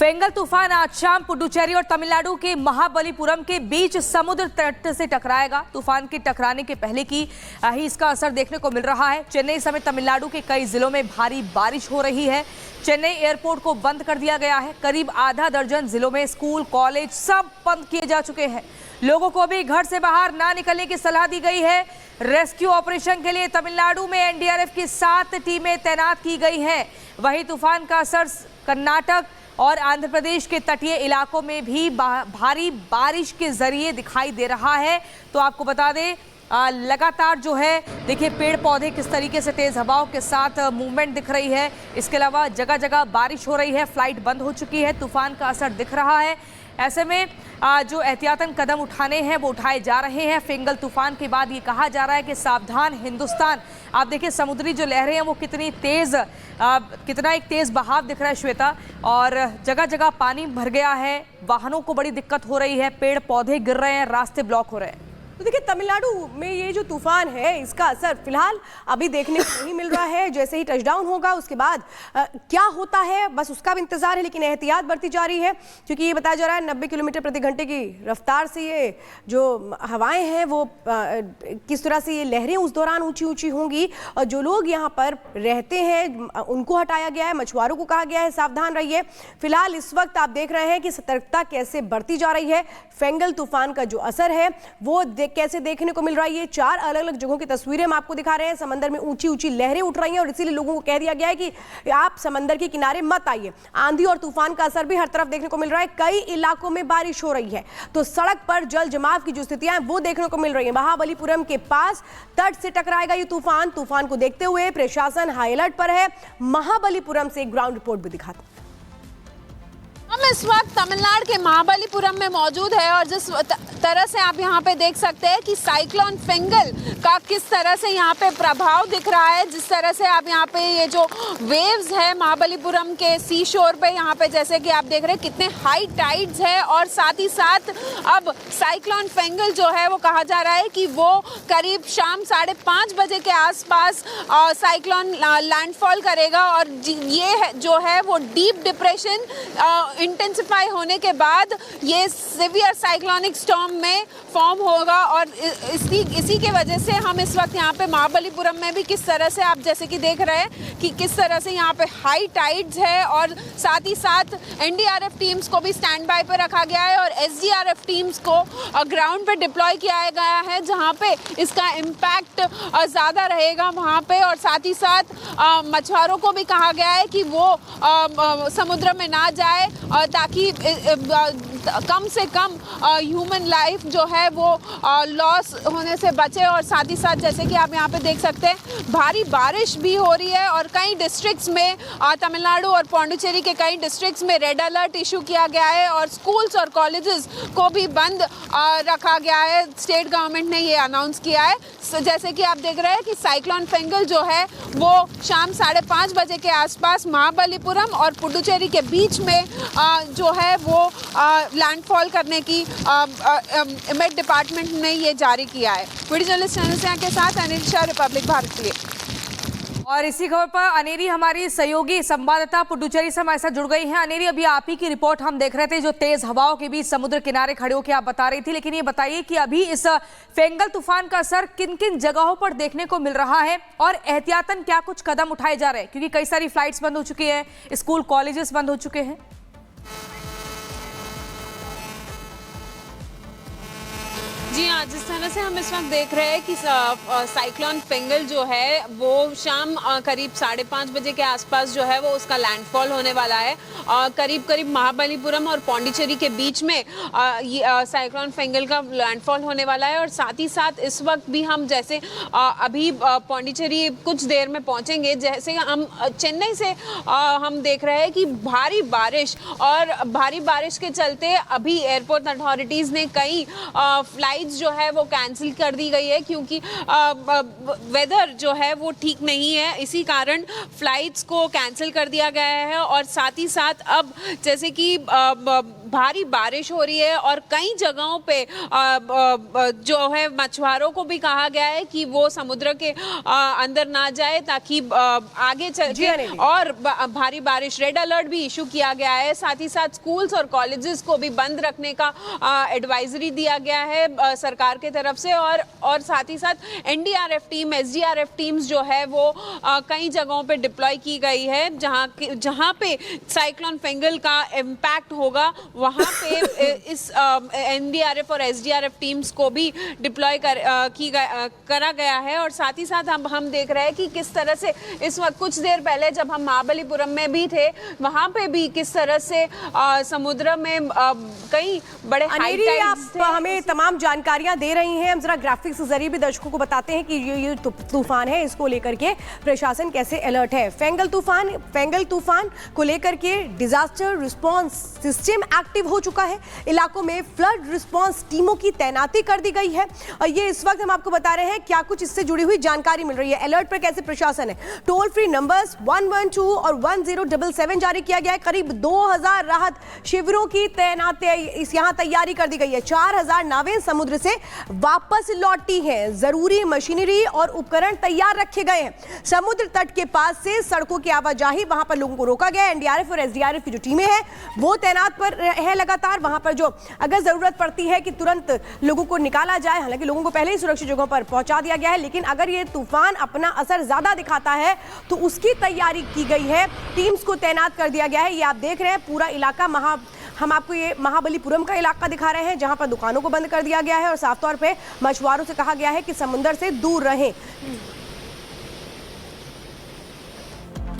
Fengal तूफान आज शाम पुडुचेरी और तमिलनाडु के महाबलीपुरम के बीच समुद्र तट से टकराएगा। तूफान के टकराने के पहले की ही इसका असर देखने को मिल रहा है। चेन्नई समेत तमिलनाडु के कई जिलों में भारी बारिश हो रही है। चेन्नई एयरपोर्ट को बंद कर दिया गया है। करीब आधा दर्जन जिलों में स्कूल, कॉलेज सब बंद किए जा चुके हैं। लोगों को भी घर से बाहर ना निकलने की सलाह दी गई है। रेस्क्यू ऑपरेशन के लिए तमिलनाडु में एनडीआरएफ की 7 टीमें तैनात की गई हैं। वहीं तूफान का असर कर्नाटक और आंध्र प्रदेश के तटीय इलाकों में भी भारी बारिश के जरिए दिखाई दे रहा है। तो आपको बता दें, लगातार जो है देखिए पेड़ पौधे किस तरीके से तेज हवाओं के साथ मूवमेंट दिख रही है। इसके अलावा जगह जगह बारिश हो रही है, फ्लाइट बंद हो चुकी है, तूफान का असर दिख रहा है। ऐसे में जो एहतियातन कदम उठाने हैं वो उठाए जा रहे हैं। फेंगल तूफान के बाद ये कहा जा रहा है कि सावधान हिंदुस्तान। आप देखिए समुद्री जो लहरें हैं वो कितनी तेज, कितना एक तेज बहाव दिख रहा है श्वेता, और जगह जगह पानी भर गया है। वाहनों को बड़ी दिक्कत हो रही है, पेड़ पौधे गिर रहे हैं, रास्ते ब्लॉक हो रहे हैं। तो देखिए तमिलनाडु में ये जो तूफान है इसका असर फिलहाल अभी देखने को नहीं मिल रहा है। जैसे ही टचडाउन होगा उसके बाद क्या होता है बस उसका भी इंतजार है, लेकिन एहतियात बरती जा रही है क्योंकि ये बताया जा रहा है 90 किलोमीटर प्रति घंटे की रफ्तार से ये जो हवाएं हैं वो किस तरह से ये लहरें उस दौरान ऊंची ऊंची होंगी। और जो लोग यहाँ पर रहते हैं उनको हटाया गया है, मछुआरों को कहा गया है सावधान रहिए। फिलहाल इस वक्त आप देख रहे हैं कि सतर्कता कैसे बढ़ती जा रही है। फेंगल तूफान का जो असर है वो कैसे देखने को मिल रहा है। ये 4 अलग अलग जगहों की तस्वीरें हम आपको दिखा रहे हैं। समंदर में ऊंची ऊंची लहरें उठ रही हैं और इसीलिए लोगों को कह दिया गया है कि आप समंदर के किनारे मत आइए। आंधी और तूफान का असर भी हर तरफ देखने को मिल रहा है। कई इलाकों में बारिश हो रही है तो सड़क पर जल जमाव की जो स्थितियां हैं वो देखने को मिल रही है। महाबलीपुरम के पास तट से टकराएगा ये तूफान। तूफान को देखते हुए प्रशासन हाई अलर्ट पर है। महाबलीपुरम से ग्राउंड रिपोर्ट भी दिखाते। हम इस वक्त तमिलनाडु के महाबलीपुरम में मौजूद है और जिस तरह से आप यहाँ पे देख सकते हैं कि साइक्लोन फेंगल का किस तरह से यहाँ पे प्रभाव दिख रहा है। जिस तरह से आप यहाँ पे ये जो वेव्स है महाबलीपुरम के सी शोर पे यहाँ पे जैसे कि आप देख रहे हैं कितने हाई टाइड्स है। और साथ ही साथ अब साइक्लोन फेंगल जो है वो कहा जा रहा है कि वो करीब शाम 5:30 बजे के आसपास साइक्लोन लैंडफॉल करेगा। और ये जो है वो डीप डिप्रेशन इंटेंसिफाई होने के बाद ये सिवियर साइक्लोनिक स्टॉर्म में फॉर्म होगा। और इसी के वजह से हम इस वक्त यहाँ पे महाबलीपुरम में भी किस तरह से आप जैसे कि देख रहे हैं कि किस तरह से यहाँ पे हाई टाइड्स है। और साथ ही साथ एनडीआरएफ टीम्स को भी स्टैंड बाय पर रखा गया है और एसडीआरएफ टीम्स को ग्राउंड पे डिप्लॉय किया गया है जहाँ पे इसका इम्पैक्ट ज़्यादा रहेगा वहाँ पे। और साथ ही साथ मछुआरों को भी कहा गया है कि वो समुद्र में ना जाए ताकि कम से कम ह्यूमन लाइफ जो है वो लॉस होने से बचे। और साथ ही साथ जैसे कि आप यहाँ पे देख सकते हैं भारी बारिश भी हो रही है और कई डिस्ट्रिक्ट्स में तमिलनाडु और पौंडीचेरी के कई डिस्ट्रिक्ट्स में रेड अलर्ट इशू किया गया है और स्कूल्स और कॉलेजेस को भी बंद रखा गया है। स्टेट गवर्नमेंट ने ये अनाउंस किया है। जैसे कि आप देख रहे हैं कि साइक्लोन फेंगल जो है वो शाम 5:30 बजे के आसपास महाबलीपुरम और पुडुचेरी के बीच में जो है वो लैंडफॉल करने की मेट डिपार्टमेंट ने ये जारी किया है। वीडियो जर्नलिस्ट चैनल के साथ अनिल शाह, रिपब्लिक भारत के लिए। और इसी खबर पर अनेरी हमारी सहयोगी संवाददाता पुडुचेरी से हमारे साथ जुड़ गई हैं। अनेरी, अभी आप ही की रिपोर्ट हम देख रहे थे, जो तेज हवाओं के बीच समुद्र किनारे खड़े होकर आप बता रही थी। लेकिन ये बताइए कि अभी इस फेंगल तूफान का असर किन किन जगहों पर देखने को मिल रहा है और एहतियातन क्या कुछ कदम उठाए जा रहे हैं, क्योंकि कई सारी फ्लाइट्स बंद हो चुकी है, स्कूल कॉलेजेस बंद हो चुके हैं। जी हाँ, जिस तरह से हम इस वक्त देख रहे हैं कि साइक्लोन फेंगल जो है वो शाम करीब 5:30 बजे के आसपास जो है वो उसका लैंडफॉल होने वाला है। करीब करीब महाबलीपुरम और पौंडीचेरी के बीच में साइक्लोन फेंगल का लैंडफॉल होने वाला है। और साथ ही साथ इस वक्त भी हम जैसे अभी पौंडीचेरी कुछ देर में पहुंचेंगे, जैसे हम चेन्नई से हम देख रहे हैं कि भारी बारिश के चलते अभी एयरपोर्ट अथॉरिटीज़ ने कई फ्लाइट जो है वो कैंसिल कर दी गई है क्योंकि वेदर जो है वो ठीक नहीं है। इसी कारण फ्लाइट्स को कैंसिल कर दिया गया है। और साथ ही साथ अब जैसे कि भारी बारिश हो रही है और कई जगहों पे जो है मछुआरों को भी कहा गया है कि वो समुद्र के अंदर ना जाए ताकि आगे चल के और भारी बारिश। रेड अलर्ट भी इशू किया गया है। साथ ही साथ स्कूल्स और कॉलेजेस को भी बंद रखने का एडवाइजरी दिया गया है सरकार के तरफ से। और साथ ही साथ एनडीआरएफ टीम, एसडीआरएफ टीम्स जो है वो कई जगहों पे डिप्लॉय की गई है जहां पे साइक्लोन फेंगल का इम्पैक्ट होगा वहां पे इस एनडीआरएफ और एसडीआरएफ टीम्स को भी डिप्लॉय करा गया है। और साथ ही साथ हम देख रहे हैं कि किस तरह से इस वक्त कुछ देर पहले जब हम महाबलीपुरम में भी थे वहां पे भी किस तरह से समुद्र में कई बड़े हाई टाइड्स थे। आप हमें तमाम जानकारियां दे रही हैं। हम जरा ग्राफिक्स के जरिए भी दर्शकों को बताते हैं कि ये तूफान है, इसको लेकर के प्रशासन कैसे अलर्ट है। फेंगल तूफान को लेकर के डिजास्टर रिस्पांस सिस्टम एक्टिव हो चुका है। इलाकों में फ्लड रिस्पांस टीमों की तैनाती कर दी गई है और ये इस वक्त हम आपको बता रहे हैं क्या कुछ इससे जुड़ी हुई जानकारी मिल रही है। अलर्ट पर कैसे प्रशासन है, टोल फ्री नंबर्स 112 और 1077 जारी किया गया है। करीब 2000 राहत शिविरों की तैनाती यहां तैयारी कर दी गई है। 4000 नावें समुद्र से वापस लौटी हैं। जरूरी मशीनरी और उपकरण तैयार रखे गए हैं। समुद्र तट के पास से सड़कों की आवाजाही वहां पर लोगों को रोका गया है। एनडीआरएफ और एसडीआरएफ की जो टीमें हैं वो तैनात पर है लगातार वहां पर, जो अगर जरूरत पड़ती है कि तुरंत लोगों को निकाला जाए। हालांकि लोगों को पहले ही सुरक्षित जगहों पर पहुंचा दिया गया है, लेकिन अगर ये तूफान अपना असर ज्यादा दिखाता है तो उसकी तैयारी की गई है। टीम्स को तैनात कर दिया गया है। ये आप देख रहे हैं पूरा इलाका हम आपको ये महाबलीपुरम का इलाका दिखा रहे हैं जहां पर दुकानों को बंद कर दिया गया है और साफ तौर पे मछुआरों से कहा गया है कि समुद्र से दूर रहें।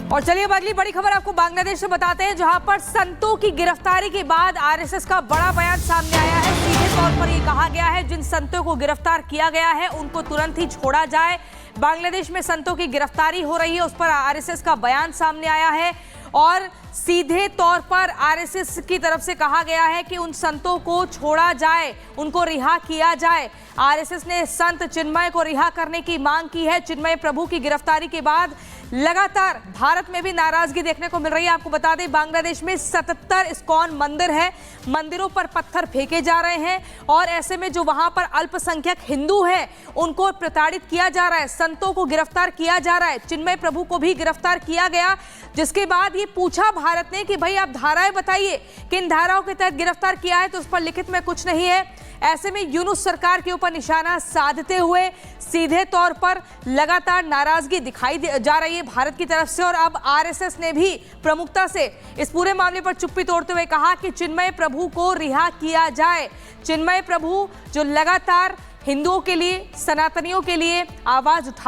और चलिए अब अगली बड़ी खबर आपको बांग्लादेश से बताते हैं जहां पर संतों की गिरफ्तारी के बाद आरएसएस का बड़ा बयान सामने आया है। सीधे तौर पर यह कहा गया है जिन संतों को गिरफ्तार किया गया है उनको तुरंत ही छोड़ा जाए। बांग्लादेश में संतों की गिरफ्तारी हो रही है, उस पर आरएसएस का बयान सामने आया है और सीधे तौर पर आरएसएस की तरफ से कहा गया है कि उन संतों को छोड़ा जाए, उनको रिहा किया जाए। आरएसएस ने संत चिन्मय को रिहा करने की मांग की है। चिन्मय प्रभु की गिरफ्तारी के बाद लगातार भारत में भी नाराजगी देखने को मिल रही है। आपको बता दें बांग्लादेश में 77 इस्कॉन मंदिर है, मंदिरों पर पत्थर फेंके जा रहे हैं और ऐसे में जो वहां पर अल्पसंख्यक हिंदू हैं उनको प्रताड़ित किया जा रहा है, संतों को गिरफ्तार किया जा रहा है। चिन्मय प्रभु को भी गिरफ्तार किया गया, जिसके बाद ये पूछा भारत ने कि भाई आप धाराएं बताइए, किन धाराओं के तहत गिरफ्तार किया है, तो उस पर लिखित में कुछ नहीं है। ऐसे में यूनुस सरकार के ऊपर निशाना साधते हुए सीधे तौर पर लगातार नाराजगी दिखाई जा रही है भारत की तरफ से। और अब आरएसएस ने भी प्रमुखता से इस पूरे मामले पर चुप्पी तोड़ते हुए कहा कि चिन्मय प्रभु को रिहा किया जाए। चिन्मय प्रभु जो लगातार हिंदुओं के लिए, सनातनियों के लिए आवाज उठा